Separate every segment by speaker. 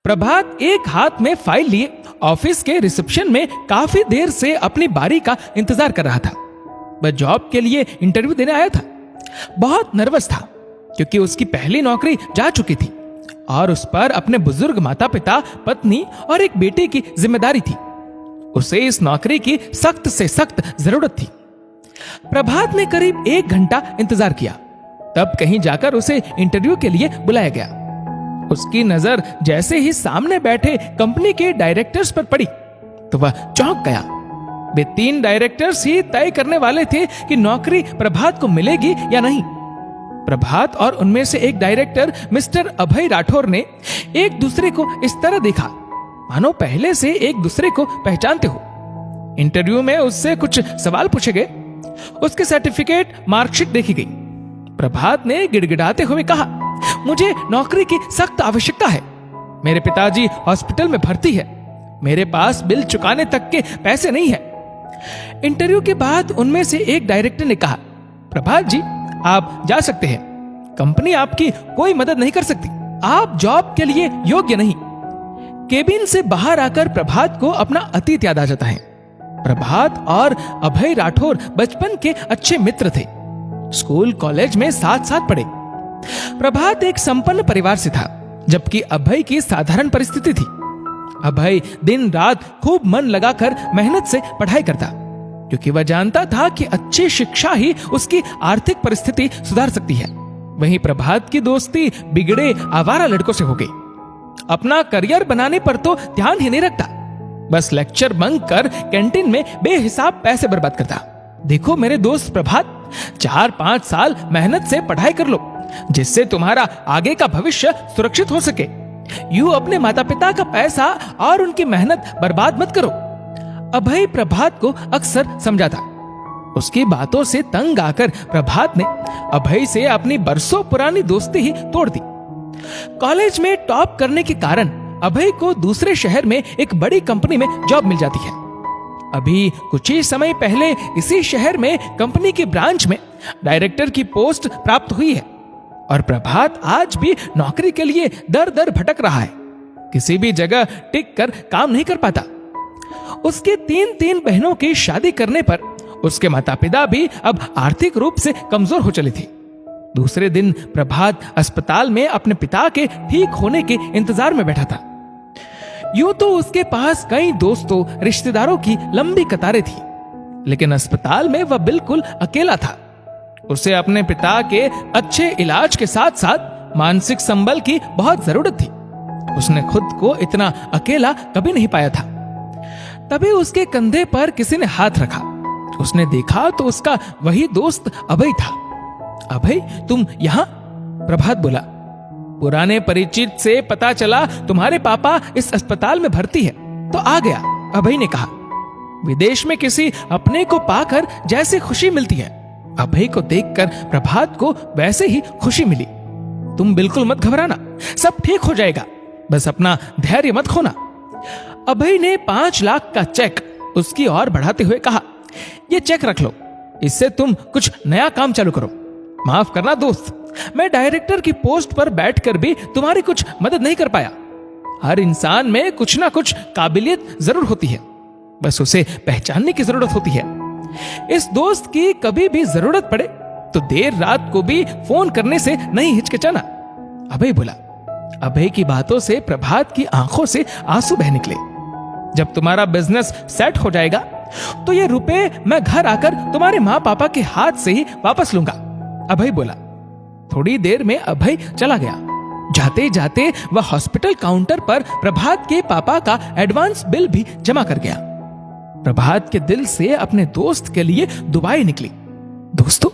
Speaker 1: प्रभात एक हाथ में फाइल लिए ऑफिस के रिसेप्शन में काफी देर से अपनी बारी का इंतजार कर रहा था। वह जॉब के लिए इंटरव्यू देने आया था। बहुत नर्वस था क्योंकि उसकी पहली नौकरी जा चुकी थी और उस पर अपने बुजुर्ग माता पिता, पत्नी और एक बेटे की जिम्मेदारी थी। उसे इस नौकरी की सख्त से सख्त जरूरत थी। प्रभात ने करीब 1 घंटा इंतजार किया, तब कहीं जाकर उसे इंटरव्यू के लिए बुलाया गया। उसकी नजर जैसे ही सामने बैठे कंपनी के डायरेक्टर्स पर पड़ी तो वह चौंक गया। वे 3 डायरेक्टर्स ही तय करने वाले थे कि नौकरी प्रभात को मिलेगी या नहीं। प्रभात और उनमें से एक डायरेक्टर मिस्टर अभय राठौर ने एक दूसरे को इस तरह देखा मानो पहले से एक दूसरे को पहचानते हो। इंटरव्यू में उससे कुछ सवाल पूछे गए। उसके सर्टिफिकेट, मार्कशीट देखी गई। प्रभात ने गिड़गिड़ाते हुए कहा, मुझे नौकरी की सख्त आवश्यकता है। मेरे पिताजी हॉस्पिटल में भर्ती है। मेरे पास बिल चुकाने तक के पैसे नहीं है। इंटरव्यू के बाद उनमें से एक डायरेक्टर ने कहा, प्रभात जी आप जा सकते हैं। कंपनी आपकी कोई मदद नहीं कर सकती। आप जॉब के लिए योग्य नहीं। केबिन से बाहर आकर प्रभात को अपना अतीत याद आ जाता है। प्रभात और अभय राठौर बचपन के अच्छे मित्र थे। स्कूल कॉलेज में साथ साथ पढ़े। प्रभात एक संपन्न परिवार से था, जबकि अभय की साधारण परिस्थिति थी। अभय दिन रात खूब मन लगाकर मेहनत से पढ़ाई करता, क्योंकि वह जानता था कि अच्छी शिक्षा ही उसकी आर्थिक परिस्थिति सुधार सकती है। वहीं प्रभात की दोस्ती बिगड़े आवारा लड़कों से हो गई। अपना करियर बनाने पर तो ध्यान ही नहीं रखता, बस लेक्चर बंक कर कैंटीन में बेहिसाब पैसे बर्बाद करता। देखो मेरे दोस्त प्रभात, 4-5 साल मेहनत से पढ़ाई कर लो, जिससे तुम्हारा आगे का भविष्य सुरक्षित हो सके। यूं अपने माता पिता का पैसा और उनकी मेहनत बर्बाद मत करो। अभय प्रभात को अक्सर समझाता। उसकी बातों से तंग आकर प्रभात ने अभय से अपनी बरसों पुरानी दोस्ती ही तोड़ दी। कॉलेज में टॉप करने के कारण अभय को दूसरे शहर में एक बड़ी कंपनी में जॉब मिल जाती है। अभी कुछ ही समय पहले इसी शहर में कंपनी की ब्रांच में डायरेक्टर की पोस्ट प्राप्त हुई है और प्रभात आज भी नौकरी के लिए दर दर भटक रहा है। किसी भी जगह टिक कर काम नहीं कर पाता। उसके 3 बहनों की शादी करने पर उसके माता पिता भी अब आर्थिक रूप से कमजोर हो चले थे। दूसरे दिन प्रभात अस्पताल में अपने पिता के ठीक होने के इंतजार में बैठा था। यूं तो उसके पास कई दोस्तों, रिश्तेदारों की लंबी कतारें थी, लेकिन अस्पताल में वह बिल्कुल अकेला था। उसे अपने पिता के अच्छे इलाज के साथ साथ मानसिक संबल की बहुत जरूरत थी। उसने खुद को इतना अकेला कभी नहीं पाया था। तभी उसके कंधे पर किसी ने हाथ रखा। उसने देखा तो उसका वही दोस्त अभय था। अभय तुम यहां? प्रभात बोला। पुराने परिचित से पता चला तुम्हारे पापा इस अस्पताल में भर्ती है तो आ गया, अभय ने कहा। विदेश में किसी अपने को पाकर जैसे खुशी मिलती है, अभय को देखकर प्रभात को वैसे ही खुशी मिली। तुम बिल्कुल मत घबराना, सब ठीक हो जाएगा, बस अपना धैर्य मत खोना। अभय ने 5 लाख का चेक उसकी ओर बढ़ाते हुए कहा, ये चेक रख लो, इससे तुम कुछ नया काम चालू करो। माफ करना दोस्त, मैं डायरेक्टर की पोस्ट पर बैठकर भी तुम्हारी कुछ मदद नहीं कर पाया। हर इंसान में कुछ ना कुछ काबिलियत जरूर होती है, बस उसे पहचानने की जरूरत होती है। इस दोस्त की कभी भी जरूरत पड़े तो देर रात को भी फोन करने से नहीं हिचकिचाना, अभय बोला। अभय की बातों से प्रभात की आंखों से आंसू बह निकले। जब तुम्हारा बिजनेस सेट हो जाएगा तो ये रुपए मैं घर आकर तुम्हारे माँ पापा के हाथ से ही वापस लूंगा, अभय बोला। थोड़ी देर में अभय चला गया। जाते जाते वह हॉस्पिटल काउंटर पर प्रभात के पापा का एडवांस बिल भी जमा कर गया। प्रभात के दिल से अपने दोस्त के लिए दुआएं निकली। दोस्तों,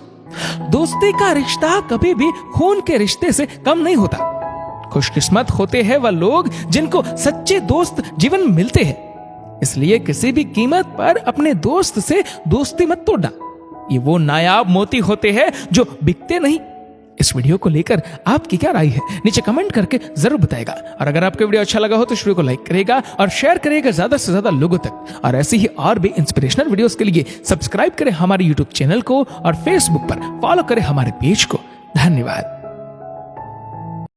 Speaker 1: दोस्ती का रिश्ता कभी भी खून के रिश्ते से कम नहीं होता। खुशकिस्मत होते हैं वह लोग जिनको सच्चे दोस्त जीवन में मिलते हैं। इसलिए किसी भी कीमत पर अपने दोस्त से दोस्ती मत तोड़ना। ये वो नायाब मोती होते हैं जो बिकते नहीं। इस वीडियो को लेकर आपकी क्या राय है, नीचे कमेंट करके जरूर बताएगा। और अगर आपको वीडियो अच्छा लगा हो तो इस वीडियो को लाइक करेगा और शेयर करेगा ज्यादा से ज्यादा लोगों तक। और ऐसे ही और भी इंस्पिरेशनल वीडियोस के लिए सब्सक्राइब करें हमारे यूट्यूब चैनल को और फेसबुक पर फॉलो करें हमारे पेज को। धन्यवाद।